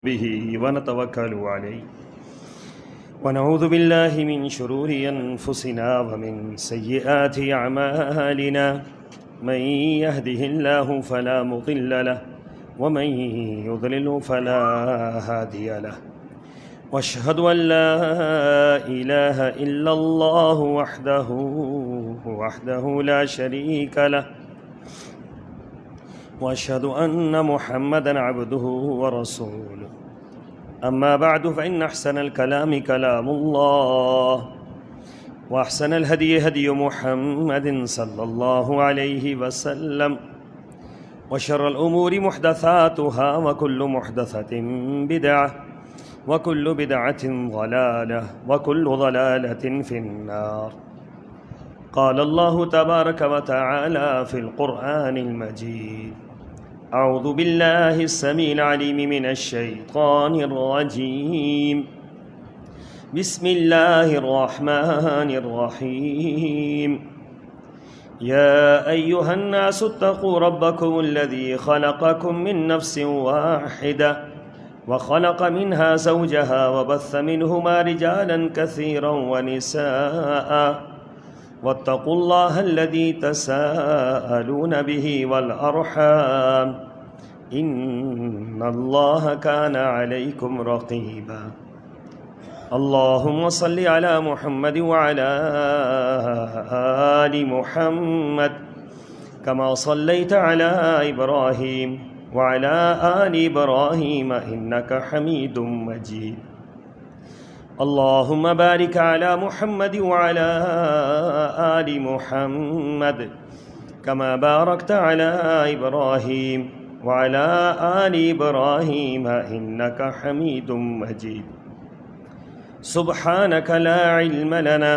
به ونتوكل عليه ونعوذ بالله من شرور أنفسنا ومن سيئات أعمالنا من يهده الله فلا مضل له ومن يضلل فلا هادي له واشهد أن لا إله إلا الله وحده لا شريك له واشهد ان محمدا عبده ورسوله اما بعد فان احسن الكلام كلام الله واحسن الهدي هدي محمد صلى الله عليه وسلم وشر الامور محدثاتها وكل محدثة بدعة وكل بدعة ضلالة وكل ضلالة في النار. قال الله تبارك وتعالى في القرآن المجيد: أعوذ بالله السميع العليم من الشيطان الرجيم. بسم الله الرحمن الرحيم. يا أيها الناس اتقوا ربكم الذي خلقكم من نفس واحدة وخلق منها زوجها وبث منهما رجالا كثيرا ونساء واتقوا الله الذي تساءلون به والأرحام إن الله كان عليكم رقيبا. اللهم صل على محمد وعلى آل محمد كما صليت على إبراهيم وعلى آل إبراهيم إنك حميد مجيد. اللهم بارك على محمد وعلى آل محمد كما باركت على إبراهيم وعلى آل إبراهيم إنك حميد مجيد. سبحانك لا علم لنا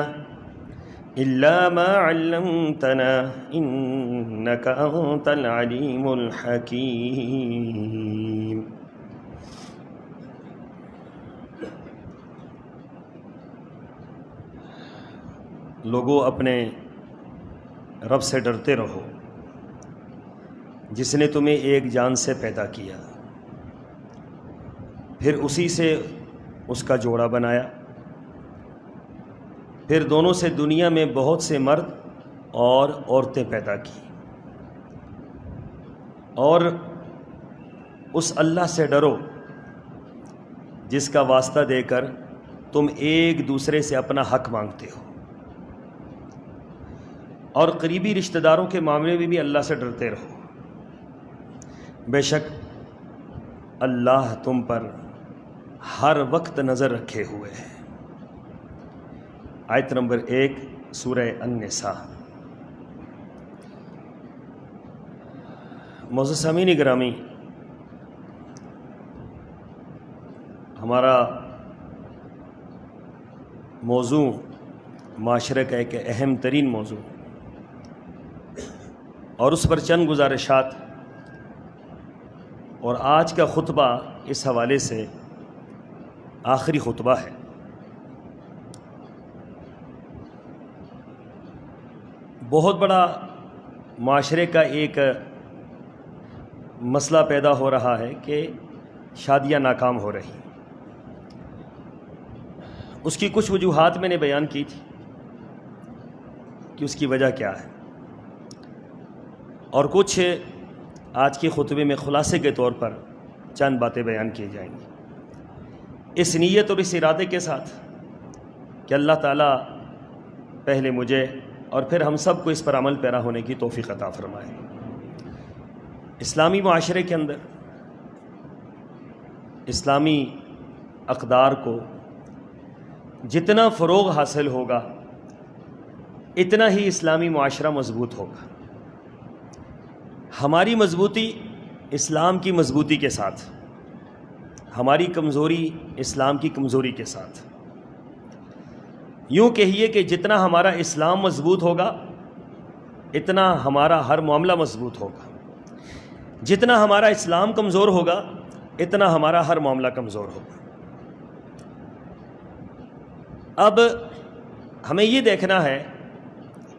إلا ما علمتنا إنك أنت العليم الحكيم. لوگو اپنے رب سے ڈرتے رہو جس نے تمہیں ایک جان سے پیدا کیا، پھر اسی سے اس کا جوڑا بنایا، پھر دونوں سے دنیا میں بہت سے مرد اور عورتیں پیدا کی، اور اس اللہ سے ڈرو جس کا واسطہ دے کر تم ایک دوسرے سے اپنا حق مانگتے ہو، اور قریبی رشتہ داروں کے معاملے میں بھی اللہ سے ڈرتے رہو، بے شک اللہ تم پر ہر وقت نظر رکھے ہوئے ہے۔ آیت نمبر 1 سورہ النساء۔ معزز سامعین گرامی، ہمارا موضوع معاشرے کا ایک اہم ترین موضوع، اور اس پر چند گزارشات، اور آج کا خطبہ اس حوالے سے آخری خطبہ ہے۔ بہت بڑا معاشرے کا ایک مسئلہ پیدا ہو رہا ہے کہ شادیاں ناکام ہو رہی ہیں۔ اس کی کچھ وجوہات میں نے بیان کی تھی کہ اس کی وجہ کیا ہے، اور کچھ آج کے خطبے میں خلاصے کے طور پر چند باتیں بیان کی جائیں گی، اس نیت اور اس ارادے کے ساتھ کہ اللہ تعالیٰ پہلے مجھے اور پھر ہم سب کو اس پر عمل پیرا ہونے کی توفیق عطا فرمائے۔ اسلامی معاشرے کے اندر اسلامی اقدار کو جتنا فروغ حاصل ہوگا اتنا ہی اسلامی معاشرہ مضبوط ہوگا۔ ہماری مضبوطی اسلام کی مضبوطی کے ساتھ، ہماری کمزوری اسلام کی کمزوری کے ساتھ۔ یوں کہیے کہ جتنا ہمارا اسلام مضبوط ہوگا اتنا ہمارا ہر معاملہ مضبوط ہوگا، جتنا ہمارا اسلام کمزور ہوگا اتنا ہمارا ہر معاملہ کمزور ہوگا۔ اب ہمیں یہ دیکھنا ہے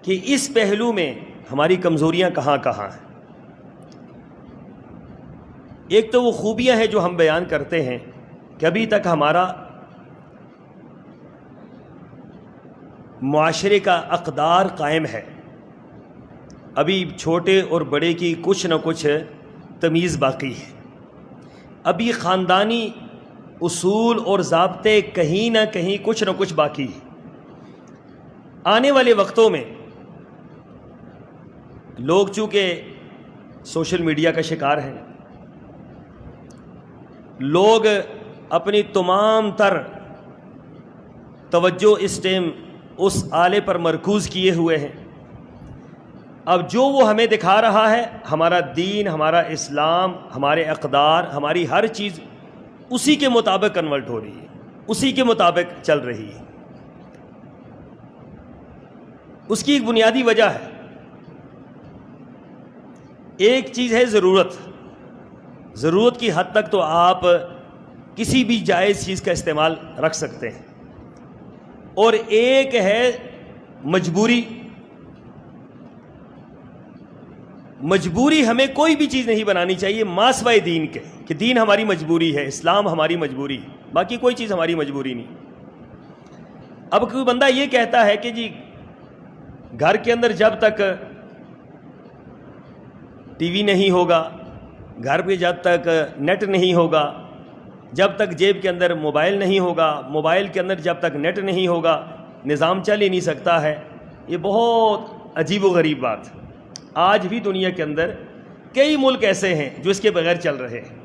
کہ اس پہلو میں ہماری کمزوریاں کہاں کہاں ہیں۔ ایک تو وہ خوبیاں ہیں جو ہم بیان کرتے ہیں کہ ابھی تک ہمارا معاشرے کا اقدار قائم ہے، ابھی چھوٹے اور بڑے کی کچھ نہ کچھ تمیز باقی ہے، ابھی خاندانی اصول اور ضابطے کہیں نہ کہیں کچھ نہ کچھ باقی ہے۔ آنے والے وقتوں میں لوگ چونکہ سوشل میڈیا کا شکار ہیں، لوگ اپنی تمام تر توجہ اس ٹائم اس آلے پر مرکوز کیے ہوئے ہیں۔ اب جو وہ ہمیں دکھا رہا ہے، ہمارا دین، ہمارا اسلام، ہمارے اقدار، ہماری ہر چیز اسی کے مطابق کنورٹ ہو رہی ہے، اسی کے مطابق چل رہی ہے۔ اس کی ایک بنیادی وجہ ہے، ایک چیز ہے ضرورت۔ ضرورت کی حد تک تو آپ کسی بھی جائز چیز کا استعمال رکھ سکتے ہیں، اور ایک ہے مجبوری۔ مجبوری ہمیں کوئی بھی چیز نہیں بنانی چاہیے ماسوائے دین کے، کہ دین ہماری مجبوری ہے، اسلام ہماری مجبوری ہے، باقی کوئی چیز ہماری مجبوری نہیں۔ اب کوئی بندہ یہ کہتا ہے کہ جی گھر کے اندر جب تک ٹی وی نہیں ہوگا، گھر پہ جب تک نیٹ نہیں ہوگا، جب تک جیب کے اندر موبائل نہیں ہوگا، موبائل کے اندر جب تک نیٹ نہیں ہوگا، نظام چل ہی نہیں سکتا ہے۔ یہ بہت عجیب و غریب بات۔ آج بھی دنیا کے اندر کئی ملک ایسے ہیں جو اس کے بغیر چل رہے ہیں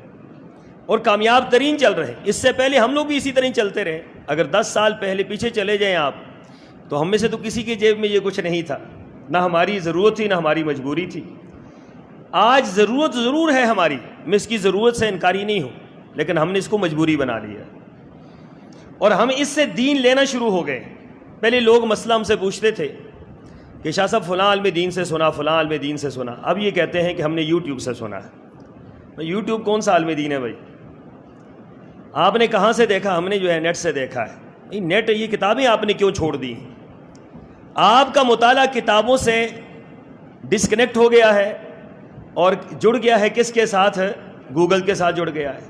اور کامیاب ترین چل رہے ہیں۔ اس سے پہلے ہم لوگ بھی اسی طرح چلتے رہے۔ اگر 10 سال پہلے پیچھے چلے جائیں آپ، تو ہم میں سے تو کسی کی جیب میں یہ کچھ نہیں تھا، نہ ہماری ضرورت تھی نہ ہماری مجبوری تھی۔ آج ضرورت ضرور ہے ہماری، میں اس کی ضرورت سے انکاری نہیں ہوں، لیکن ہم نے اس کو مجبوری بنا لیا اور ہم اس سے دین لینا شروع ہو گئے۔ پہلے لوگ مسئلہ ہم سے پوچھتے تھے کہ شاہ صاحب فلاں عالم دین سے سنا، فلاں عالم دین سے سنا، اب یہ کہتے ہیں کہ ہم نے یوٹیوب سے سنا ہے۔ یوٹیوب کون سا عالم دین ہے بھائی؟ آپ نے کہاں سے دیکھا؟ ہم نے جو ہے نیٹ سے دیکھا ہے۔ نیٹ، یہ کتابیں آپ نے کیوں چھوڑ دی؟ آپ کا مطالعہ کتابوں سے ڈسکنیکٹ ہو گیا ہے اور جڑ گیا ہے کس کے ساتھ؟ گوگل کے ساتھ جڑ گیا ہے،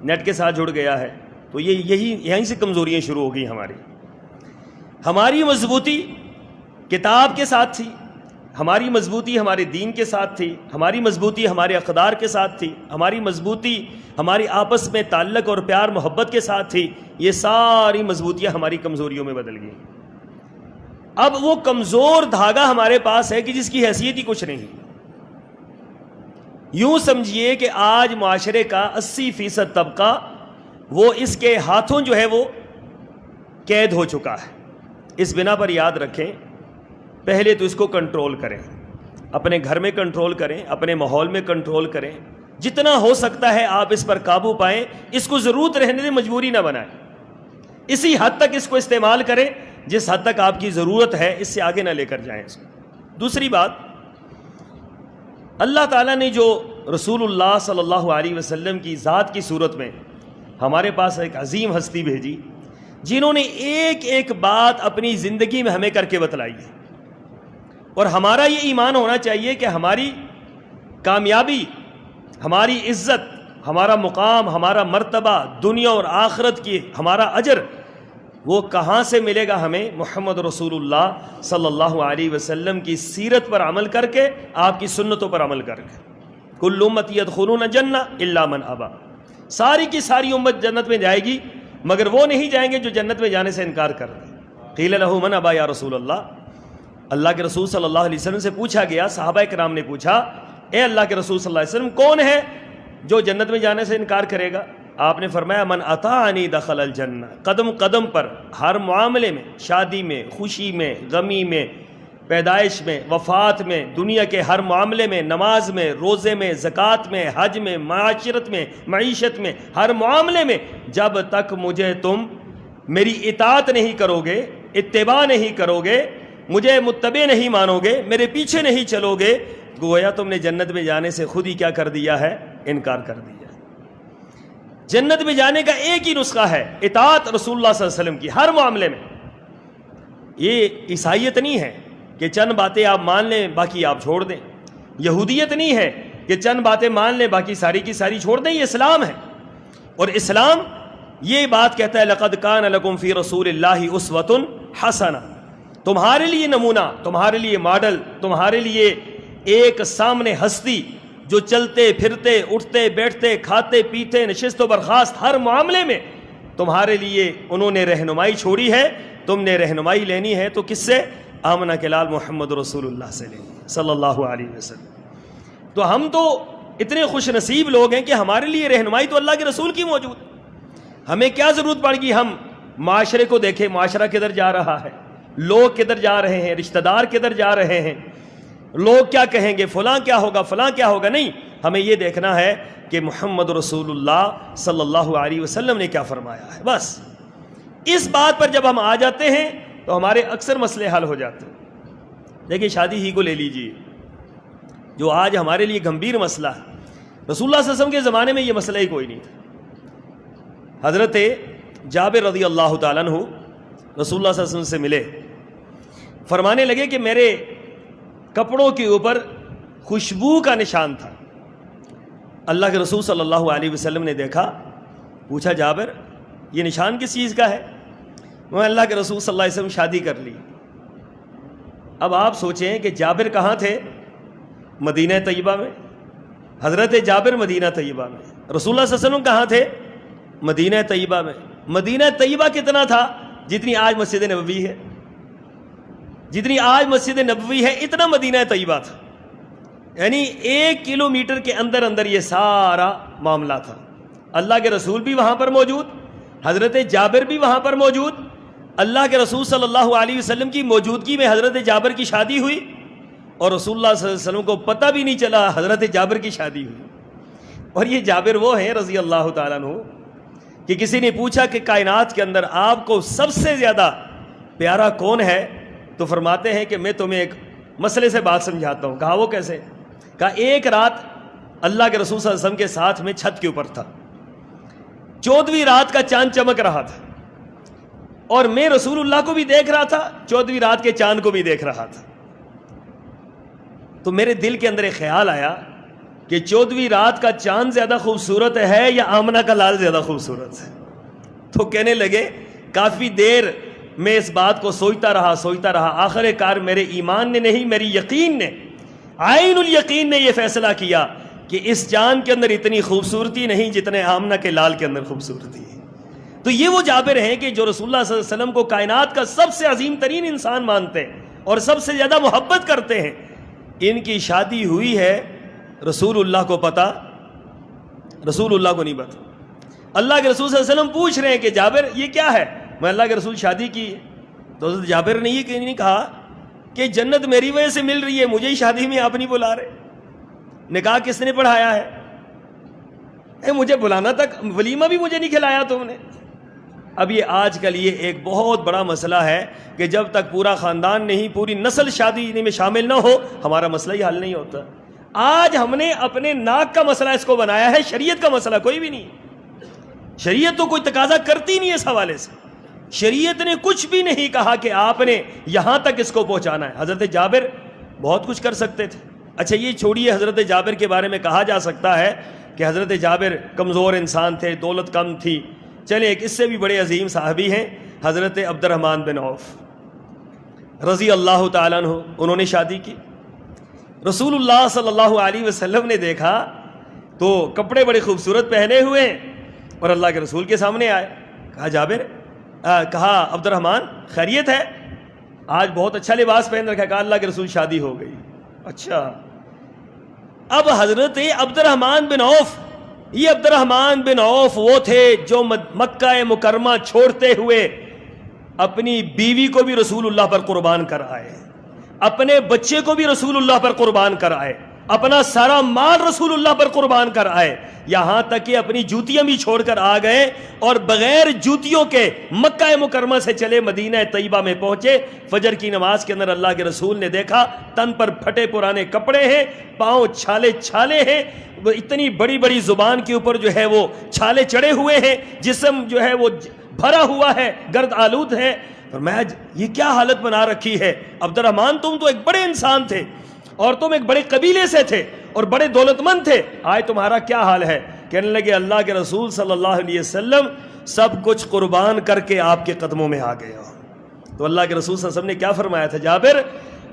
نیٹ کے ساتھ جڑ گیا ہے۔ تو یہیں سے کمزوریاں شروع ہو گئی ہماری۔ ہماری مضبوطی کتاب کے ساتھ تھی، ہماری مضبوطی ہمارے دین کے ساتھ تھی، ہماری مضبوطی ہمارے اقدار کے ساتھ تھی، ہماری مضبوطی ہماری آپس میں تعلق اور پیار محبت کے ساتھ تھی۔ یہ ساری مضبوطیاں ہماری کمزوریوں میں بدل گئیں۔ اب وہ کمزور دھاگا ہمارے پاس ہے کہ جس کی حیثیت ہی کچھ نہیں۔ یوں سمجھیے کہ آج معاشرے کا 80% طبقہ وہ اس کے ہاتھوں جو ہے وہ قید ہو چکا ہے۔ اس بنا پر یاد رکھیں، پہلے تو اس کو کنٹرول کریں، اپنے گھر میں کنٹرول کریں، اپنے ماحول میں کنٹرول کریں، جتنا ہو سکتا ہے آپ اس پر قابو پائیں۔ اس کو ضرورت رہنے دیں، مجبوری نہ بنائیں۔ اسی حد تک اس کو استعمال کریں جس حد تک آپ کی ضرورت ہے، اس سے آگے نہ لے کر جائیں اس کو۔ دوسری بات، اللہ تعالیٰ نے جو رسول اللہ صلی اللہ علیہ وسلم کی ذات کی صورت میں ہمارے پاس ایک عظیم ہستی بھیجی، جنہوں نے ایک ایک بات اپنی زندگی میں ہمیں کر کے بتلائی ہے، اور ہمارا یہ ایمان ہونا چاہیے کہ ہماری کامیابی، ہماری عزت، ہمارا مقام، ہمارا مرتبہ دنیا اور آخرت کی، ہمارا اجر، وہ کہاں سے ملے گا؟ ہمیں محمد رسول اللہ صلی اللہ علیہ وسلم کی سیرت پر عمل کر کے، آپ کی سنتوں پر عمل کر کے۔ کل امتی یدخلون الجنہ الا من ابا، ساری کی ساری امت جنت میں جائے گی مگر وہ نہیں جائیں گے جو جنت میں جانے سے انکار کر رہے ہیں۔ قیل لہ من ابا یا رسول اللہ، اللہ کے رسول صلی اللہ علیہ وسلم سے پوچھا گیا، صحابہ کرام نے پوچھا، اے اللہ کے رسول صلی اللہ علیہ وسلم، کون ہے جو جنت میں جانے سے انکار کرے گا؟ آپ نے فرمایا، من اطاعنی دخل الجنہ۔ قدم قدم پر، ہر معاملے میں، شادی میں، خوشی میں، غمی میں، پیدائش میں، وفات میں، دنیا کے ہر معاملے میں، نماز میں، روزے میں، زکوٰۃ میں، حج میں، معاشرت میں، معیشت میں، ہر معاملے میں، جب تک مجھے تم میری اطاعت نہیں کرو گے، اتباع نہیں کرو گے، مجھے متبع نہیں مانو گے، میرے پیچھے نہیں چلو گے، گویا تم نے جنت میں جانے سے خود ہی کیا کر دیا ہے؟ انکار کر دیا۔ جنت میں جانے کا ایک ہی نسخہ ہے، اطاعت رسول اللہ صلی اللہ علیہ وسلم کی ہر معاملے میں۔ یہ عیسائیت نہیں ہے کہ چند باتیں آپ مان لیں باقی آپ چھوڑ دیں، یہودیت نہیں ہے کہ چند باتیں مان لیں باقی ساری کی ساری چھوڑ دیں، یہ اسلام ہے۔ اور اسلام یہ بات کہتا ہے لقد کان لکم فی رسول اللہ اسوۃ حسنہ، تمہارے لیے نمونہ، تمہارے لیے ماڈل، تمہارے لیے ایک سامنے ہستی جو چلتے پھرتے اٹھتے بیٹھتے کھاتے پیتے نشست و برخاست ہر معاملے میں تمہارے لیے انہوں نے رہنمائی چھوڑی ہے. تم نے رہنمائی لینی ہے تو کس سے؟ آمنہ کے لال محمد رسول اللہ سے لینی ہے صلی اللہ علیہ وسلم. تو ہم تو اتنے خوش نصیب لوگ ہیں کہ ہمارے لیے رہنمائی تو اللہ کے رسول کی موجود. ہمیں کیا ضرورت پڑ گئی ہم معاشرے کو دیکھیں، معاشرہ کدھر جا رہا ہے، لوگ کدھر جا رہے ہیں، رشتہ دار کدھر جا رہے ہیں، لوگ کیا کہیں گے، فلاں کیا ہوگا، فلاں کیا ہوگا. نہیں، ہمیں یہ دیکھنا ہے کہ محمد رسول اللہ صلی اللہ علیہ وسلم نے کیا فرمایا ہے. بس اس بات پر جب ہم آ جاتے ہیں تو ہمارے اکثر مسئلے حل ہو جاتے ہیں. دیکھیں شادی ہی کو لے لیجئے جو آج ہمارے لیے گمبھیر مسئلہ ہے. رسول اللہ صلی اللہ علیہ وسلم کے زمانے میں یہ مسئلہ ہی کوئی نہیں تھا. حضرت جابر رضی اللہ تعالیٰ عنہ رسول اللہ صلی اللہ علیہ وسلم سے ملے، فرمانے لگے کہ میرے کپڑوں کے اوپر خوشبو کا نشان تھا. اللہ کے رسول صلی اللہ علیہ وسلم نے دیکھا، پوچھا جابر یہ نشان کس چیز کا ہے؟ میں اللہ کے رسول صلی اللہ علیہ وسلم شادی کر لی. اب آپ سوچیں کہ جابر کہاں تھے؟ مدینہ طیبہ میں. حضرت جابر مدینہ طیبہ میں، رسول اللہ صلی اللہ علیہ وسلم کہاں تھے؟ مدینہ طیبہ میں. مدینہ طیبہ کتنا تھا؟ جتنی آج مسجد نبوی ہے، جتنی آج مسجد نبوی ہے اتنا مدینہ طیبہ تھا. یعنی 1 کلومیٹر کے اندر اندر یہ سارا معاملہ تھا. اللہ کے رسول بھی وہاں پر موجود، حضرت جابر بھی وہاں پر موجود. اللہ کے رسول صلی اللہ علیہ وسلم کی موجودگی میں حضرت جابر کی شادی ہوئی اور رسول اللہ صلی اللہ علیہ وسلم کو پتہ بھی نہیں چلا حضرت جابر کی شادی ہوئی. اور یہ جابر وہ ہیں رضی اللہ تعالیٰ عنہ کہ کسی نے پوچھا کہ کائنات کے اندر آپ کو سب سے زیادہ پیارا کون ہے؟ تو فرماتے ہیں کہ میں تمہیں ایک مسئلے سے بات سمجھاتا ہوں. کہا وہ کیسے؟ کہا ایک رات اللہ کے رسول صلی اللہ علیہ وسلم کے ساتھ میں چھت کے اوپر تھا، 14ویں رات کا چاند چمک رہا تھا اور میں رسول اللہ کو بھی دیکھ رہا تھا، 14ویں رات کے چاند کو بھی دیکھ رہا تھا. تو میرے دل کے اندر ایک خیال آیا کہ 14ویں رات کا چاند زیادہ خوبصورت ہے یا آمنہ کا لال زیادہ خوبصورت ہے؟ تو کہنے لگے کافی دیر میں اس بات کو سوچتا رہا، آخر کار میرے ایمان نے نہیں، میری یقین نے، عین الیقین نے یہ فیصلہ کیا کہ اس چاند کے اندر اتنی خوبصورتی نہیں جتنے آمنہ کے لال کے اندر خوبصورتی ہے. تو یہ وہ جابر ہیں کہ جو رسول اللہ صلی اللہ علیہ وسلم کو کائنات کا سب سے عظیم ترین انسان مانتے ہیں اور سب سے زیادہ محبت کرتے ہیں. ان کی شادی ہوئی ہے، رسول اللہ کو پتا، رسول اللہ کو نہیں پتا. اللہ کے رسول صلی اللہ علیہ وسلم پوچھ رہے ہیں کہ جابر یہ کیا ہے؟ میں اللہ کے رسول شادی کی. تو حضرت جابر نے یہ نہیں کہا کہ جنت میری وجہ سے مل رہی ہے، مجھے ہی شادی میں آپ نہیں بلا رہے. نکاح کس نے پڑھایا ہے؟ مجھے بلانا تک، ولیمہ بھی مجھے نہیں کھلایا تم نے. اب یہ آج کل یہ ایک بہت بڑا مسئلہ ہے کہ جب تک پورا خاندان نہیں، پوری نسل شادی میں شامل نہ ہو ہمارا مسئلہ ہی حل نہیں ہوتا. آج ہم نے اپنے ناک کا مسئلہ اس کو بنایا ہے، شریعت کا مسئلہ کوئی بھی نہیں. شریعت تو کوئی تقاضا کرتی نہیں اس حوالے سے. شریعت نے کچھ بھی نہیں کہا کہ آپ نے یہاں تک اس کو پہنچانا ہے. حضرت جابر بہت کچھ کر سکتے تھے. اچھا یہ چھوڑیے، حضرت جابر کے بارے میں کہا جا سکتا ہے کہ حضرت جابر کمزور انسان تھے، دولت کم تھی. چلیں ایک اس سے بھی بڑے عظیم صحابی ہیں حضرت عبد الرحمن بن عوف رضی اللہ تعالیٰ عنہ. انہوں نے شادی کی. رسول اللہ صلی اللہ علیہ وسلم نے دیکھا تو کپڑے بڑے خوبصورت پہنے ہوئے ہیں اور اللہ کے رسول کے سامنے آئے. کہا جابر، کہا عبد الرحمن خیریت ہے؟ آج بہت اچھا لباس پہن رکھا. کہا اللہ کے رسول شادی ہو گئی. اچھا. اب حضرت عبد الرحمن بن عوف، یہ عبد الرحمن بن عوف وہ تھے جو مکہ مکرمہ چھوڑتے ہوئے اپنی بیوی کو بھی رسول اللہ پر قربان کر آئے، اپنے بچے کو بھی رسول اللہ پر قربان کر آئے، اپنا سارا مال رسول اللہ پر قربان کر آئے، یہاں تک کہ اپنی جوتیاں بھی چھوڑ کر آ گئے اور بغیر جوتیوں کے مکہ مکرمہ سے چلے مدینہ طیبہ میں پہنچے. فجر کی نماز کے اندر اللہ کے رسول نے دیکھا تن پر پھٹے پرانے کپڑے ہیں، پاؤں چھالے چھالے ہیں، اتنی بڑی بڑی زبان کے اوپر جو ہے وہ چھالے چڑھے ہوئے ہیں، جسم جو ہے وہ بھرا ہوا ہے، گرد آلود ہے. فرمایا یہ کیا حالت بنا رکھی ہے عبد الرحمن، تم تو ایک بڑے انسان تھے اور تم ایک بڑے قبیلے سے تھے اور بڑے دولت مند تھے، آج تمہارا کیا حال ہے؟ کہنے لگے اللہ کے رسول صلی اللہ علیہ وسلم سب کچھ قربان کر کے آپ کے قدموں میں آ گیا. تو اللہ کے رسول صلی اللہ علیہ وسلم نے کیا فرمایا تھا؟ جابر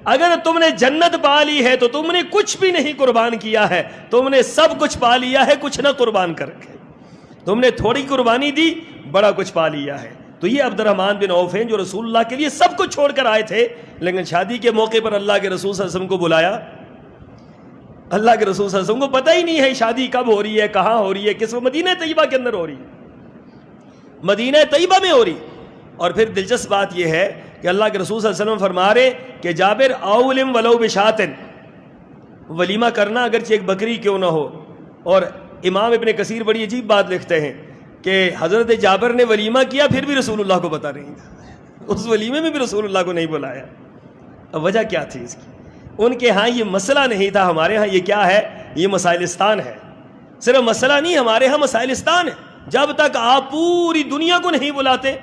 اگر تم نے جنت پا لی ہے تو تم نے کچھ بھی نہیں قربان کیا ہے, تم نے سب کچھ پا لیا ہے کچھ نہ قربان کر کے. تم نے تھوڑی قربانی دی, بڑا کچھ پا لیا ہے. تو یہ عبد الرحمن بن عوف ہیں جو رسول اللہ کے لیے سب کچھ چھوڑ کر آئے تھے, لیکن شادی کے موقع پر اللہ کے رسول صلی اللہ علیہ وسلم کو بلایا. اللہ کے رسول صلی اللہ علیہ وسلم کو پتہ ہی نہیں ہے شادی کب ہو رہی ہے, کہاں ہو رہی ہے, کس وقت. مدینہ طیبہ کے اندر ہو رہی ہے, مدینہ طیبہ میں ہو رہی. اور پھر دلچسپ بات یہ ہے کہ اللہ کے رسول صلی اللہ علیہ وسلم فرما رہے کہ جابر اولم ولو بشاتن, ولیمہ کرنا اگرچہ ایک بکری کیوں نہ ہو. اور امام ابن کثیر بڑی عجیب بات لکھتے ہیں کہ حضرت جابر نے ولیمہ کیا پھر بھی رسول اللہ کو بتا نہیں تھا, اس ولیمے میں بھی رسول اللہ کو نہیں بلایا. اب وجہ کیا تھی اس کی؟ ان کے ہاں یہ مسئلہ نہیں تھا, ہمارے ہاں یہ کیا ہے, یہ مسائلستان ہے. صرف مسئلہ نہیں, ہمارے ہاں مسائلستان ہے. جب تک آپ پوری دنیا کو نہیں بلاتے,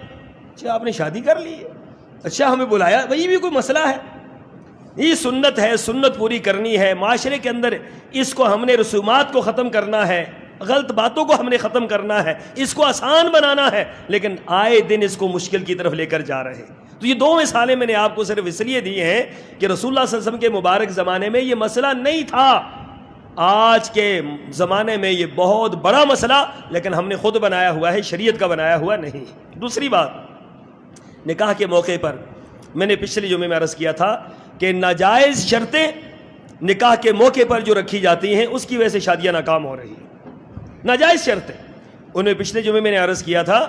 اچھا آپ نے شادی کر لی ہے, اچھا ہمیں بلایا, وہی بھی کوئی مسئلہ ہے. یہ سنت ہے, سنت پوری کرنی ہے. معاشرے کے اندر اس کو ہم نے رسومات کو ختم کرنا ہے, غلط باتوں کو ہم نے ختم کرنا ہے, اس کو آسان بنانا ہے, لیکن آئے دن اس کو مشکل کی طرف لے کر جا رہے ہیں. تو یہ دو مثالیں میں نے آپ کو صرف اس لیے دی ہیں کہ رسول اللہ صلی اللہ علیہ وسلم کے مبارک زمانے میں یہ مسئلہ نہیں تھا. آج کے زمانے میں یہ بہت بڑا مسئلہ, لیکن ہم نے خود بنایا ہوا ہے, شریعت کا بنایا ہوا نہیں. دوسری بات, نکاح کے موقع پر میں نے پچھلے جمعے میں عرض کیا تھا کہ ناجائز شرطیں نکاح کے موقع پر جو رکھی جاتی ہیں اس کی وجہ سے شادیاں ناکام ہو رہی ہیں. ناجائز شرطیں, انہیں پچھلے جمعے میں نے عرض کیا تھا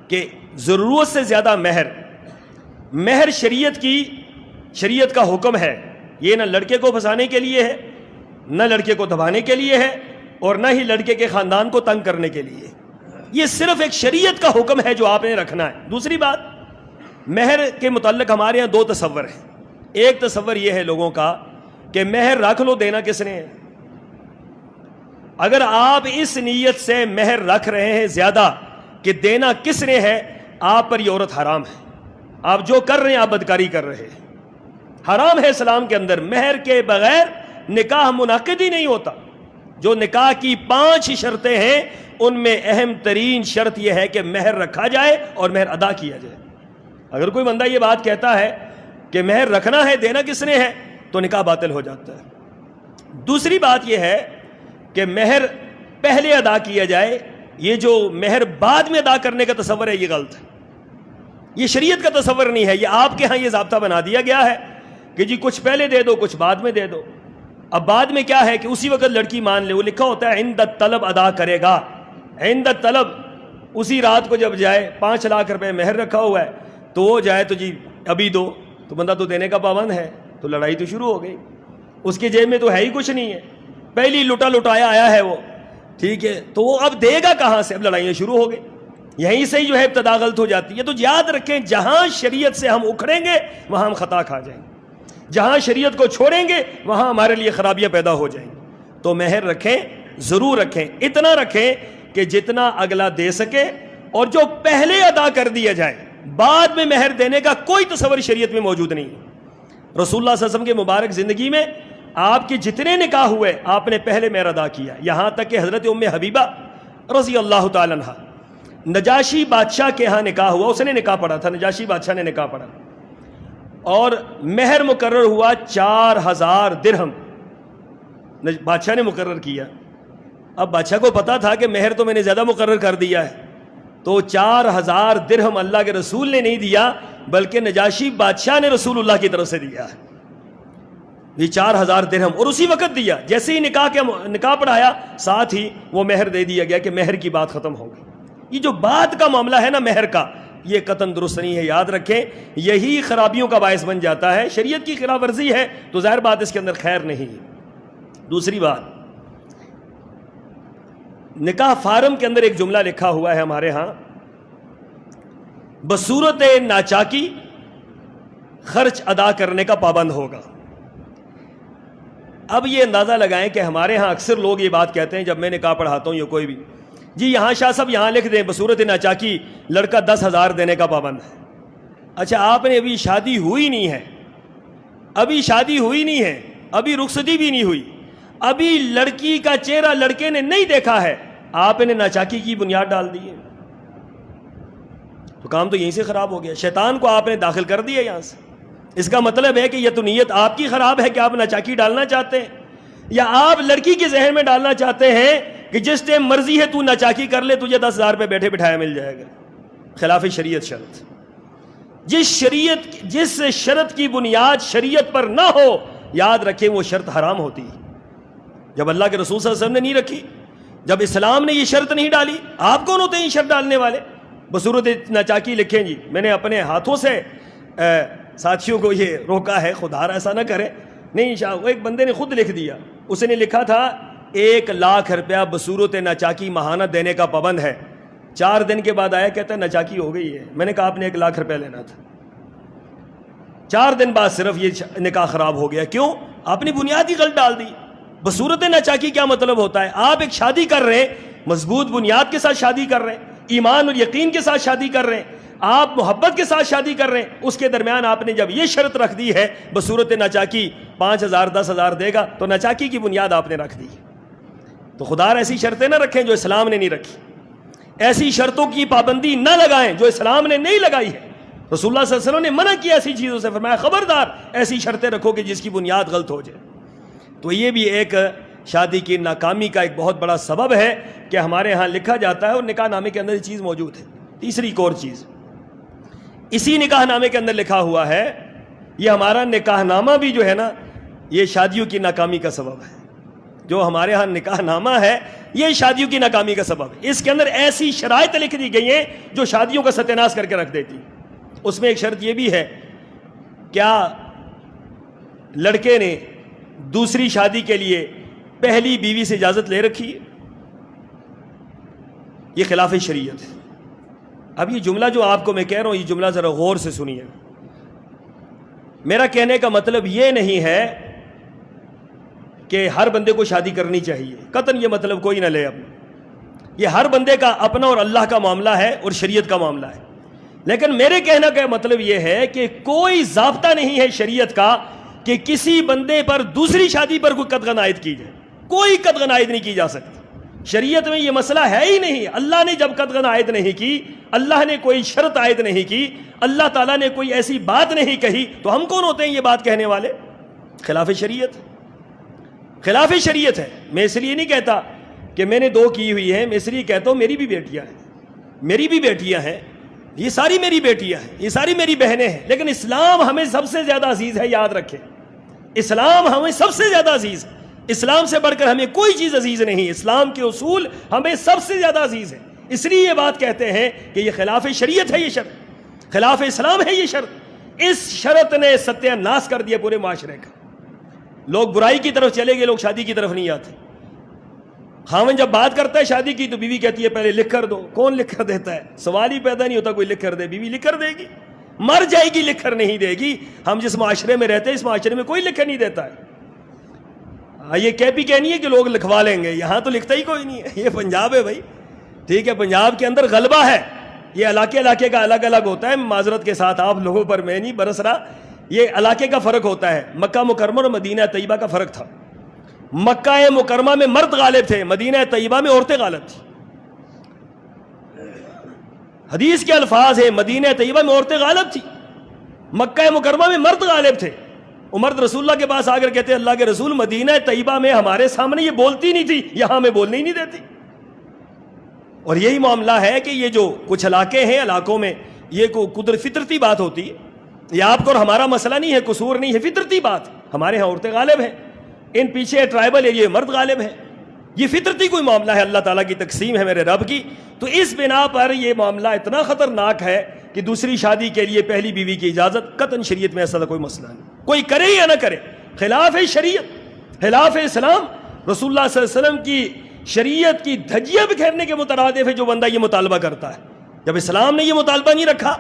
کہ ضرورت سے زیادہ مہر شریعت کا حکم ہے. یہ نہ لڑکے کو پھنسانے کے لیے ہے, نہ لڑکے کو دبانے کے لیے ہے, اور نہ ہی لڑکے کے خاندان کو تنگ کرنے کے لیے. یہ صرف ایک شریعت کا حکم ہے جو آپ نے رکھنا ہے. دوسری بات, مہر کے متعلق ہمارے یہاں دو تصور ہیں. ایک تصور یہ ہے لوگوں کا کہ مہر رکھ لو, دینا کس نے ہے. اگر آپ اس نیت سے مہر رکھ رہے ہیں زیادہ کہ دینا کس نے ہے, آپ پر یہ عورت حرام ہے. آپ جو کر رہے ہیں آپ بدکاری کر رہے ہیں, حرام ہے اسلام کے اندر. مہر کے بغیر نکاح منعقد ہی نہیں ہوتا. جو نکاح کی 5 شرطیں ہیں ان میں اہم ترین شرط یہ ہے کہ مہر رکھا جائے اور مہر ادا کیا جائے. اگر کوئی بندہ یہ بات کہتا ہے کہ مہر رکھنا ہے دینا کس نے ہے, تو نکاح باطل ہو جاتا ہے. دوسری بات یہ ہے کہ مہر پہلے ادا کیا جائے. یہ جو مہر بعد میں ادا کرنے کا تصور ہے یہ غلط ہے, یہ شریعت کا تصور نہیں ہے. یہ آپ کے ہاں یہ ضابطہ بنا دیا گیا ہے کہ جی کچھ پہلے دے دو کچھ بعد میں دے دو. اب بعد میں کیا ہے کہ اسی وقت لڑکی مان لے, وہ لکھا ہوتا ہے عند الطلب ادا کرے گا. عند الطلب, اسی رات کو جب جائے 5 لاکھ روپے مہر رکھا ہوا ہے تو وہ جائے تو جی ابھی دو, تو بندہ تو دینے کا پابند ہے, تو لڑائی تو شروع ہو گئی. اس کے جیب میں تو ہے ہی کچھ نہیں ہے, پہلی لٹایا آیا ہے وہ, ٹھیک ہے, تو وہ اب دے گا کہاں سے؟ اب لڑائیاں شروع ہو گئی. یہیں سے ہی جو ہے ابتدا غلط ہو جاتی ہے. تو یاد رکھیں جہاں شریعت سے ہم اکھڑیں گے وہاں ہم خطا کھا جائیں گے, جہاں شریعت کو چھوڑیں گے وہاں ہمارے لیے خرابیاں پیدا ہو جائیں گی. تو مہر رکھیں, ضرور رکھیں, اتنا رکھیں کہ جتنا اگلا دے سکے, اور جو پہلے ادا کر دیا جائے. بعد میں مہر دینے کا کوئی تصور شریعت میں موجود نہیں. رسول اللہ صلی اللہ علیہ وسلم کے مبارک زندگی میں آپ کے جتنے نکاح ہوئے آپ نے پہلے مہر ادا کیا. یہاں تک کہ حضرت ام حبیبہ رضی اللہ تعالی عنہ, نجاشی بادشاہ کے ہاں نکاح ہوا, اس نے نکاح پڑھا تھا, نجاشی بادشاہ نے نکاح پڑھا, اور مہر مقرر ہوا 4000 درہم بادشاہ نے مقرر کیا. اب بادشاہ کو پتا تھا کہ مہر تو میں نے زیادہ مقرر کر دیا ہے, تو 4000 درہم اللہ کے رسول نے نہیں دیا بلکہ نجاشی بادشاہ نے رسول اللہ کی طرف سے دیا ہے. یہ 4000 درہم, اور اسی وقت دیا. جیسے ہی نکاح پڑھایا ساتھ ہی وہ مہر دے دیا گیا کہ مہر کی بات ختم ہو گئی. یہ جو بعد کا معاملہ ہے نا مہر کا, یہ قطعاً درست نہیں ہے. یاد رکھیں یہی خرابیوں کا باعث بن جاتا ہے. شریعت کی خلاف ورزی ہے تو ظاہر بات اس کے اندر خیر نہیں ہے. دوسری بات, نکاح فارم کے اندر ایک جملہ لکھا ہوا ہے ہمارے ہاں, بصورت ناچاکی خرچ ادا کرنے کا پابند ہوگا. اب یہ اندازہ لگائیں کہ ہمارے ہاں اکثر لوگ یہ بات کہتے ہیں جب میں نکاح پڑھاتا ہوں یا کوئی بھی, جی یہاں شاہ صاحب یہاں لکھ دیں بصورت ناچاکی لڑکا 10,000 دینے کا پابند ہے. اچھا آپ نے ابھی شادی ہوئی نہیں ہے, ابھی شادی ہوئی نہیں ہے, ابھی رخصتی بھی نہیں ہوئی, ابھی لڑکی کا چہرہ لڑکے نے نہیں دیکھا ہے, آپ نے ناچاکی کی بنیاد ڈال دی ہے. تو کام تو یہیں سے خراب ہو گیا. شیطان کو آپ نے داخل کر دیا یہاں سے. اس کا مطلب ہے کہ یہ تو نیت آپ کی خراب ہے کہ آپ نچاکی ڈالنا چاہتے ہیں, یا آپ لڑکی کے ذہن میں ڈالنا چاہتے ہیں کہ جس ٹائم مرضی ہے تو نچاکی کر لے, تجھے 10,000 روپے بیٹھے بٹھایا مل جائے گا. خلاف شریعت شرط. جس شرط کی بنیاد شریعت پر نہ ہو, یاد رکھیں وہ شرط حرام ہوتی ہے. جب اللہ کے رسول صلی اللہ علیہ وسلم نے نہیں رکھی, جب اسلام نے یہ شرط نہیں ڈالی, آپ کون ہوتے ہیں یہ شرط ڈالنے والے؟ بصورت نچاکی لکھیں جی, میں نے اپنے ہاتھوں سے ساتھیوں کو یہ روکا ہے, خدا ایسا نہ کرے. نہیں, وہ ایک بندے نے خود لکھ دیا, اس نے لکھا تھا 1,00,000 روپیہ بصورت نچاکی ماہانہ دینے کا پابند ہے. 4 دن کے بعد آیا, کہتا ہے نچاکی ہو گئی ہے. میں نے کہا آپ نے 1,00,000 روپیہ لینا تھا. 4 دن بعد صرف یہ نکاح خراب ہو گیا. کیوں؟ آپ نے بنیاد ہی غلط ڈال دی. بصورت نچاکی کیا مطلب ہوتا ہے؟ آپ ایک شادی کر رہے ہیں, مضبوط بنیاد کے ساتھ شادی کر رہے ہیں, ایمان اور یقین کے ساتھ شادی کر رہے ہیں, آپ محبت کے ساتھ شادی کر رہے ہیں, اس کے درمیان آپ نے جب یہ شرط رکھ دی ہے بصورت نچاکی 5,000 10,000 دے گا, تو نچاکی کی بنیاد آپ نے رکھ دی. تو خدا ایسی شرطیں نہ رکھیں جو اسلام نے نہیں رکھی, ایسی شرطوں کی پابندی نہ لگائیں جو اسلام نے نہیں لگائی ہے. رسول اللہ صلی اللہ علیہ وسلم نے منع کیا ایسی چیزوں سے, فرمایا خبردار ایسی شرطیں رکھو کہ جس کی بنیاد غلط ہو جائے. تو یہ بھی ایک شادی کی ناکامی کا ایک بہت بڑا سبب ہے کہ ہمارے ہاں لکھا جاتا ہے, اور نکاح نامے کے اندر یہ چیز موجود ہے. تیسری ایک اور چیز اسی نکاح نامے کے اندر لکھا ہوا ہے, یہ ہمارا نکاح نامہ بھی جو ہے نا, یہ شادیوں کی ناکامی کا سبب ہے. جو ہمارے ہاں نکاح نامہ ہے یہ شادیوں کی ناکامی کا سبب ہے. اس کے اندر ایسی شرائط لکھ دی گئی ہیں جو شادیوں کا ستیہ ناش کر کے رکھ دیتی. اس میں ایک شرط یہ بھی ہے, کیا لڑکے نے دوسری شادی کے لیے پہلی بیوی سے اجازت لے رکھی ہے؟ یہ خلاف شریعت ہے. اب یہ جملہ جو آپ کو میں کہہ رہا ہوں, یہ جملہ ذرا غور سے سنیے. میرا کہنے کا مطلب یہ نہیں ہے کہ ہر بندے کو شادی کرنی چاہیے, قطعاً یہ مطلب کوئی نہ لے اپنا. یہ ہر بندے کا اپنا اور اللہ کا معاملہ ہے اور شریعت کا معاملہ ہے. لیکن میرے کہنے کا مطلب یہ ہے کہ کوئی ضابطہ نہیں ہے شریعت کا کہ کسی بندے پر دوسری شادی پر کوئی قطعاً عائد کی جائے. کوئی قطعاً عائد نہیں کی جا سکتی. شریعت میں یہ مسئلہ ہے ہی نہیں. اللہ نے جب قطعاً عائد نہیں کی, اللہ نے کوئی شرط عائد نہیں کی, اللہ تعالیٰ نے کوئی ایسی بات نہیں کہی, تو ہم کون ہوتے ہیں یہ بات کہنے والے؟ خلاف شریعت, خلاف شریعت ہے. میں اس لیے نہیں کہتا کہ میں نے 2 کی ہوئی ہیں, میں اس لیے کہتا ہوں میری بھی بیٹیاں ہیں, میری بھی بیٹیاں ہیں, یہ ساری میری بیٹیاں ہیں, یہ ساری میری بہنیں ہیں. لیکن اسلام ہمیں سب سے زیادہ عزیز ہے, یاد رکھیں. اسلام ہمیں سب سے زیادہ عزیز ہے. اسلام سے بڑھ کر ہمیں کوئی چیز عزیز نہیں. اسلام کے اصول ہمیں سب سے زیادہ عزیز ہے. اس لیے یہ بات کہتے ہیں کہ یہ خلاف شریعت ہے, یہ شرط خلاف اسلام ہے. یہ شرط, اس شرط نے ستیہ ناش کر دیا پورے معاشرے کا. لوگ برائی کی طرف چلے گئے, لوگ شادی کی طرف نہیں آتے. خاوند جب بات کرتا ہے شادی کی تو بیوی کہتی ہے پہلے لکھ کر دو. کون لکھ کر دیتا ہے؟ سوال ہی پیدا نہیں ہوتا کوئی لکھ کر دے. بیوی لکھ کر دے گی؟ مر جائے گی, لکھ کر نہیں دے گی. ہم جس معاشرے میں رہتے ہیں اس معاشرے میں کوئی لکھ کر نہیں دیتا ہے. یہ کہپی کہنی ہے کہ لوگ لکھوا لیں گے, یہاں تو لکھتا ہی کوئی نہیں ہے. یہ پنجاب ہے بھائی, ٹھیک ہے, پنجاب کے اندر غلبہ ہے. یہ علاقے کا الگ الگ ہوتا ہے. معذرت کے ساتھ آپ لوگوں پر میں نہیں برس رہا, یہ علاقے کا فرق ہوتا ہے. مکہ مکرمہ اور مدینہ طیبہ کا فرق تھا. مکہ مکرمہ میں مرد غالب تھے, مدینہ طیبہ میں عورتیں غالب تھیں. حدیث کے الفاظ ہیں, مدینہ طیبہ میں عورتیں غالب تھیں, مکہ مکرمہ میں مرد غالب تھے. عمر رسول اللہ کے پاس آ کر کہتے ہیں اللہ کے رسول, مدینہ طیبہ میں ہمارے سامنے یہ بولتی نہیں تھی, یہاں میں بولنے ہی نہیں دیتی. اور یہی معاملہ ہے کہ یہ جو کچھ علاقے ہیں, علاقوں میں یہ قدرت فطرتی بات ہوتی ہے. یہ آپ کو اور ہمارا مسئلہ نہیں ہے, قصور نہیں ہے, فطرتی بات. ہمارے ہاں عورتیں غالب ہیں, ان پیچھے ٹرائبل ایریا مرد غالب ہیں. یہ فطرتی کوئی معاملہ ہے, اللہ تعالیٰ کی تقسیم ہے میرے رب کی. تو اس بنا پر یہ معاملہ اتنا خطرناک ہے کہ دوسری شادی کے لیے پہلی بیوی کی اجازت قطعاً شریعت میں ایسا کوئی مسئلہ نہیں. کوئی کرے یا نہ کرے, خلاف شریعت, خلاف اسلام. رسول اللہ صلی اللہ علیہ وسلم کی شریعت کی دھجیاں بکھیرنے کے مترادف ہے جو بندہ یہ مطالبہ کرتا ہے. جب اسلام نے یہ مطالبہ نہیں رکھا,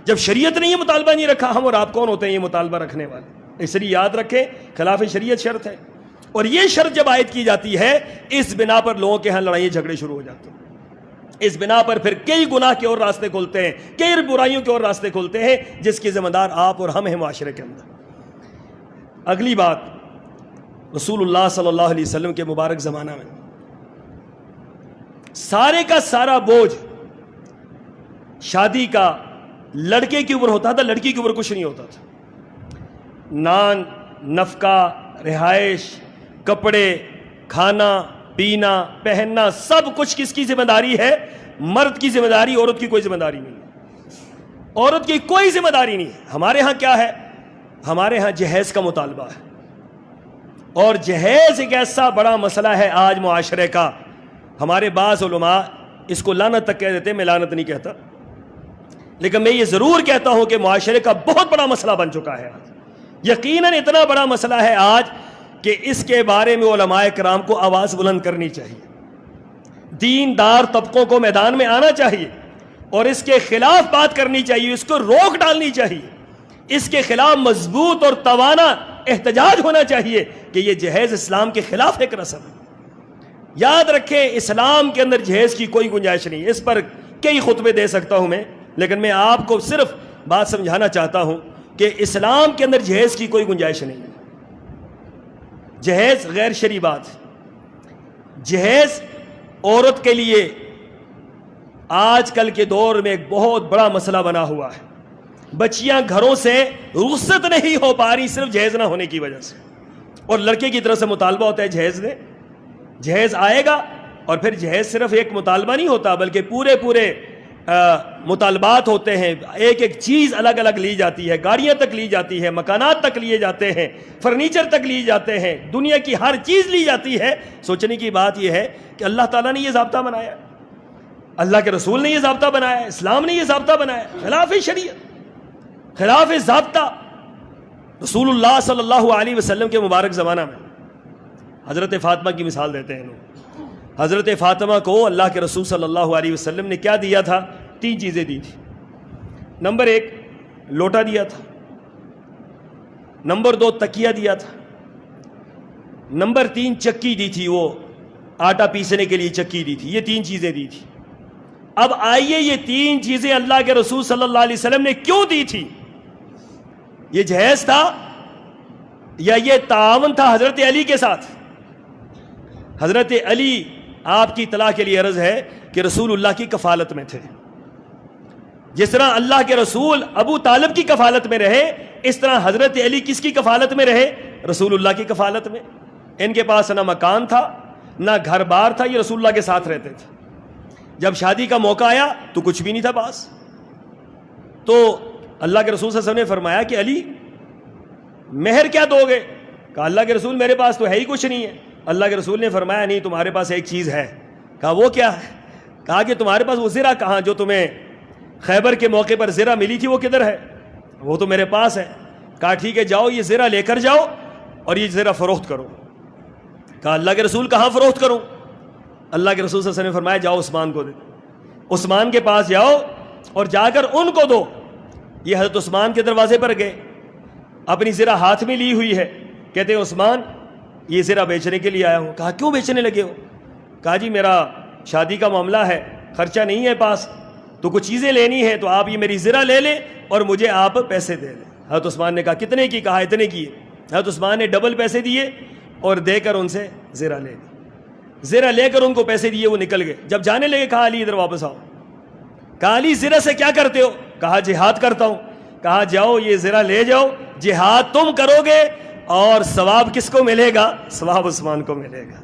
جب شریعت نے یہ مطالبہ نہیں رکھا, ہم اور آپ کون ہوتے ہیں یہ مطالبہ رکھنے والے؟ اس لیے یاد رکھیں خلاف شریعت شرط ہے. اور یہ شرط جب عائد کی جاتی ہے, اس بنا پر لوگوں کے ہاں لڑائیں جھگڑے شروع ہو جاتے ہیں. اس بنا پر پھر کئی گناہ کے اور راستے کھلتے ہیں, کئی برائیوں کے اور راستے کھلتے ہیں, جس کے ذمہ دار آپ اور ہم ہیں معاشرے کے اندر. اگلی بات, رسول اللہ صلی اللہ علیہ وسلم کے مبارک زمانہ میں سارے کا سارا بوجھ شادی کا لڑکے کے اوپر ہوتا تھا، لڑکی کے اوپر کچھ نہیں ہوتا تھا. نان، نفقہ، رہائش، کپڑے، کھانا پینا، پہننا، سب کچھ کس کی ذمہ داری ہے؟ مرد کی ذمہ داری. عورت کی کوئی ذمہ داری نہیں، عورت کی کوئی ذمہ داری نہیں. ہمارے ہاں کیا ہے؟ ہمارے ہاں جہیز کا مطالبہ ہے، اور جہیز ایک ایسا بڑا مسئلہ ہے آج معاشرے کا. ہمارے بعض علماء اس کو لعنت تک کہہ دیتے ہیں، میں لعنت نہیں کہتا، لیکن میں یہ ضرور کہتا ہوں کہ معاشرے کا بہت بڑا مسئلہ بن چکا ہے آج. یقیناً اتنا بڑا مسئلہ ہے آج کہ اس کے بارے میں علماء کرام کو آواز بلند کرنی چاہیے، دیندار طبقوں کو میدان میں آنا چاہیے اور اس کے خلاف بات کرنی چاہیے، اس کو روک ڈالنی چاہیے، اس کے خلاف مضبوط اور توانا احتجاج ہونا چاہیے کہ یہ جہیز اسلام کے خلاف ایک رسم ہے. یاد رکھیں اسلام کے اندر جہیز کی کوئی گنجائش نہیں ہے. اس پر کئی خطبے دے سکتا ہوں میں، لیکن میں آپ کو صرف بات سمجھانا چاہتا ہوں کہ اسلام کے اندر جہیز کی کوئی گنجائش نہیں ہے. جہیز غیر شرعی بات. جہیز عورت کے لیے آج کل کے دور میں ایک بہت بڑا مسئلہ بنا ہوا ہے. بچیاں گھروں سے رخصت نہیں ہو پا رہی صرف جہیز نہ ہونے کی وجہ سے، اور لڑکے کی طرف سے مطالبہ ہوتا ہے جہیز دے. جہیز آئے گا، اور پھر جہیز صرف ایک مطالبہ نہیں ہوتا بلکہ پورے مطالبات ہوتے ہیں. ایک ایک چیز الگ الگ لی جاتی ہے، گاڑیاں تک لی جاتی ہے، مکانات تک لیے جاتے ہیں، فرنیچر تک لی جاتے ہیں، دنیا کی ہر چیز لی جاتی ہے. سوچنے کی بات یہ ہے کہ اللہ تعالیٰ نے یہ ضابطہ بنایا، اللہ کے رسول نے یہ ضابطہ بنایا، اسلام نے یہ ضابطہ بنایا، خلاف شریعت، خلاف ضابطہ. رسول اللہ صلی اللہ علیہ وسلم کے مبارک زمانہ میں حضرت فاطمہ کی مثال دیتے ہیں لوگ. حضرت فاطمہ کو اللہ کے رسول صلی اللہ علیہ وسلم نے کیا دیا تھا؟ 3 چیزیں دی تھی. نمبر 1 لوٹا دیا تھا، نمبر 2 تکیہ دیا تھا، نمبر 3 چکی دی تھی، وہ آٹا پیسنے کے لیے چکی دی تھی. یہ 3 چیزیں دی تھی. اب آئیے یہ 3 چیزیں اللہ کے رسول صلی اللہ علیہ وسلم نے کیوں دی تھی؟ یہ جہیز تھا یا یہ تعاون تھا حضرت علی کے ساتھ؟ حضرت علی آپ کی اطلاع کے لیے عرض ہے کہ رسول اللہ کی کفالت میں تھے. جس طرح اللہ کے رسول ابو طالب کی کفالت میں رہے، اس طرح حضرت علی کس کی کفالت میں رہے؟ رسول اللہ کی کفالت میں. ان کے پاس نہ مکان تھا نہ گھر بار تھا، یہ رسول اللہ کے ساتھ رہتے تھے. جب شادی کا موقع آیا تو کچھ بھی نہیں تھا پاس. تو اللہ کے رسول صلی اللہ علیہ وسلم نے فرمایا کہ علی مہر کیا دو گے؟ کہا اللہ کے رسول میرے پاس تو ہے ہی کچھ نہیں ہے. اللہ کے رسول نے فرمایا نہیں، تمہارے پاس ایک چیز ہے. کہا وہ کیا ہے؟ کہا کہ تمہارے پاس وہ زرہ کہاں جو تمہیں خیبر کے موقع پر زرہ ملی تھی وہ کدھر ہے؟ وہ تو میرے پاس ہے. کہا ٹھیک ہے جاؤ یہ زرہ لے کر جاؤ اور یہ زرہ فروخت کرو. کہا اللہ کے رسول کہاں فروخت کروں؟ اللہ کے رسول صلی اللہ علیہ وسلم نے فرمایا جاؤ عثمان کو دے. عثمان کے پاس جاؤ اور جا کر ان کو دو. یہ حضرت عثمان کے دروازے پر گئے، اپنی زرہ ہاتھ میں لی ہوئی ہے. کہتے ہیں عثمان یہ زرہ بیچنے کے لیے آیا ہوں. کہا کیوں بیچنے لگے ہو؟ کہا جی میرا شادی کا معاملہ ہے، خرچہ نہیں ہے پاس، تو کچھ چیزیں لینی ہیں، تو آپ یہ میری زرہ لے لیں اور مجھے آپ پیسے دے دیں. حضرت عثمان نے کہا کتنے کی؟ کہا اتنے کی. حضرت عثمان نے ڈبل پیسے دیے اور دے کر ان سے زرہ لے لی. زرہ لے کر ان کو پیسے دیے، وہ نکل گئے. جب جانے لگے کہا علی ادھر واپس آؤ. کہا علی زرہ سے کیا کرتے ہو؟ کہا جہاد کرتا ہوں. کہا جاؤ یہ زرہ لے جاؤ، جہاد تم کرو گے اور ثواب کس کو ملے گا؟ ثواب عثمان کو ملے گا.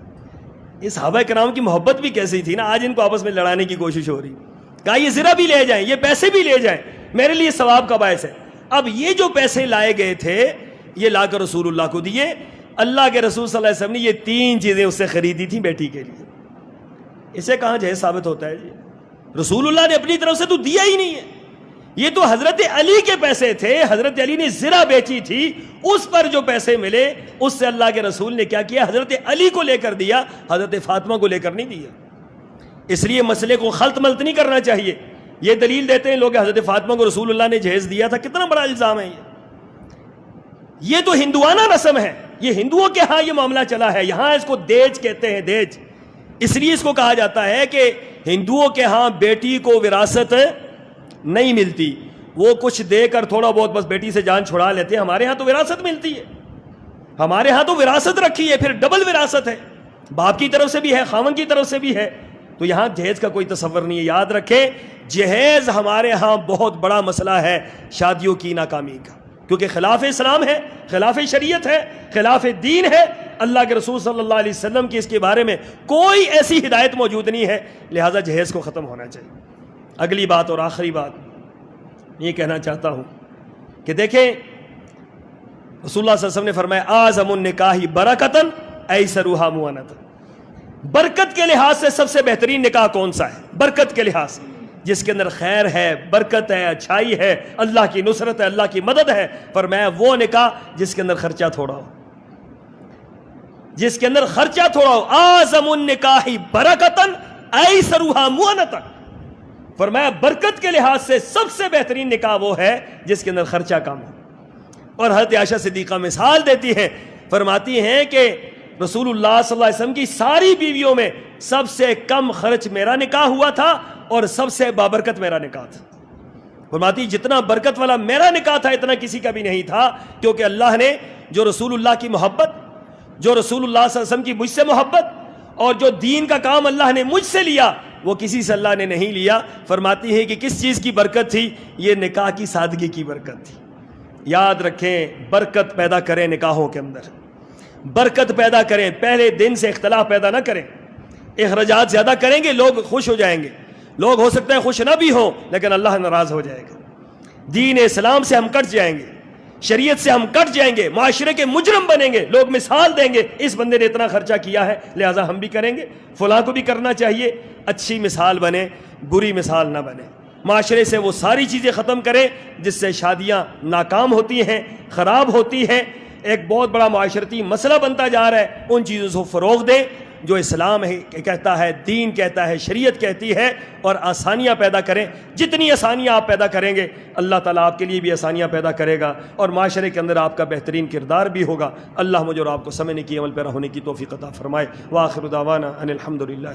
اس صحابہ کرام کی محبت بھی کیسی تھی نا، آج ان کو آپس میں لڑانے کی کوشش ہو رہی. کہا یہ زرہ بھی لے جائیں، یہ پیسے بھی لے جائیں، میرے لیے ثواب کا باعث ہے. اب یہ جو پیسے لائے گئے تھے یہ لا کر رسول اللہ کو دیے. اللہ کے رسول صلی اللہ علیہ وسلم نے یہ 3 چیزیں اس سے خریدی تھیں بیٹی کے لیے. اسے کہاں جہیز ثابت ہوتا ہے جی؟ رسول اللہ نے اپنی طرف سے تو دیا ہی نہیں ہے. یہ تو حضرت علی کے پیسے تھے، حضرت علی نے زرہ بیچی تھی، اس پر جو پیسے ملے اس سے اللہ کے رسول نے کیا کیا؟ حضرت علی کو لے کر دیا، حضرت فاطمہ کو لے کر نہیں دیا. اس لیے مسئلے کو خلط ملط نہیں کرنا چاہیے. یہ دلیل دیتے ہیں لوگ حضرت فاطمہ کو رسول اللہ نے جہیز دیا تھا. کتنا بڑا الزام ہے یہ تو ہندوانہ رسم ہے، یہ ہندوؤں کے ہاں یہ معاملہ چلا ہے. یہاں اس کو دیج کہتے ہیں، دیج. اس لیے اس کو کہا جاتا ہے کہ ہندوؤں کے ہاں بیٹی کو وراثت نہیں ملتی، وہ کچھ دے کر تھوڑا بہت بس بیٹی سے جان چھڑا لیتے ہیں. ہمارے ہاں تو وراثت ملتی ہے، ہمارے ہاں تو وراثت رکھی ہے، پھر ڈبل وراثت ہے، باپ کی طرف سے بھی ہے، خاوند کی طرف سے بھی ہے. تو یہاں جہیز کا کوئی تصور نہیں ہے. یاد رکھیں جہیز ہمارے ہاں بہت بڑا مسئلہ ہے شادیوں کی ناکامی کا، کیونکہ خلاف اسلام ہے، خلاف شریعت ہے، خلاف دین ہے۔ اللہ کے رسول صلی اللہ علیہ وسلم کی اس کے بارے میں کوئی ایسی ہدایت موجود نہیں ہے، لہٰذا جہیز کو ختم ہونا چاہیے۔ اگلی بات اور آخری بات یہ کہنا چاہتا ہوں کہ دیکھیں رسول اللہ صلی اللہ علیہ وسلم نے فرمایا اعظم النکاح برکتاً ایسرھا مؤنۃ، برکت کے لحاظ سے سب سے بہترین نکاح کون سا ہے؟ برکت کے لحاظ سے جس کے اندر خیر ہے، برکت ہے، اچھائی ہے، اللہ کی نصرت ہے، اللہ کی مدد ہے، فرمایا وہ نکاح جس کے اندر خرچہ تھوڑا ہو، جس کے اندر خرچہ تھوڑا ہو۔ اعظم النکاح برکتاً ایسرھا مؤنۃ، فرمایا برکت کے لحاظ سے سب سے بہترین نکاح وہ ہے جس کے اندر خرچہ کم ہو۔ اور حضرت عائشہ صدیقہ مثال دیتی ہیں، فرماتی ہیں کہ رسول اللہ صلی اللہ علیہ وسلم کی ساری بیویوں میں سب سے کم خرچ میرا نکاح ہوا تھا اور سب سے بابرکت میرا نکاح تھا۔ فرماتی جتنا برکت والا میرا نکاح تھا اتنا کسی کا بھی نہیں تھا، کیونکہ اللہ نے جو رسول اللہ کی محبت، جو رسول اللہ صلی اللہ علیہ وسلم کی مجھ سے محبت اور جو دین کا کام اللہ نے مجھ سے لیا وہ کسی سے اللہ نے نہیں لیا۔ فرماتی ہے کہ کس چیز کی برکت تھی؟ یہ نکاح کی سادگی کی برکت تھی۔ یاد رکھیں، برکت پیدا کریں نکاحوں کے اندر، برکت پیدا کریں، پہلے دن سے اختلاف پیدا نہ کریں۔ اخراجات زیادہ کریں گے لوگ خوش ہو جائیں گے، لوگ ہو سکتا ہے خوش نہ بھی ہوں لیکن اللہ ناراض ہو جائے گا۔ دین اسلام سے ہم کٹ جائیں گے، شریعت سے ہم کٹ جائیں گے، معاشرے کے مجرم بنیں گے، لوگ مثال دیں گے اس بندے نے اتنا خرچہ کیا ہے لہٰذا ہم بھی کریں گے، فلاں کو بھی کرنا چاہیے۔ اچھی مثال بنے، بری مثال نہ بنے۔ معاشرے سے وہ ساری چیزیں ختم کریں جس سے شادیاں ناکام ہوتی ہیں، خراب ہوتی ہیں، ایک بہت بڑا معاشرتی مسئلہ بنتا جا رہا ہے۔ ان چیزوں کو فروغ دیں جو اسلام کہتا ہے، دین کہتا ہے، شریعت کہتی ہے، اور آسانیاں پیدا کریں۔ جتنی آسانیاں آپ پیدا کریں گے اللہ تعالیٰ آپ کے لیے بھی آسانیاں پیدا کرے گا اور معاشرے کے اندر آپ کا بہترین کردار بھی ہوگا۔ اللہ مجھے اور آپ کو سمجھنے کی، عمل پیرا ہونے کی توفیق عطا فرمائے۔ وآخر دعوانا ان الحمد للہ۔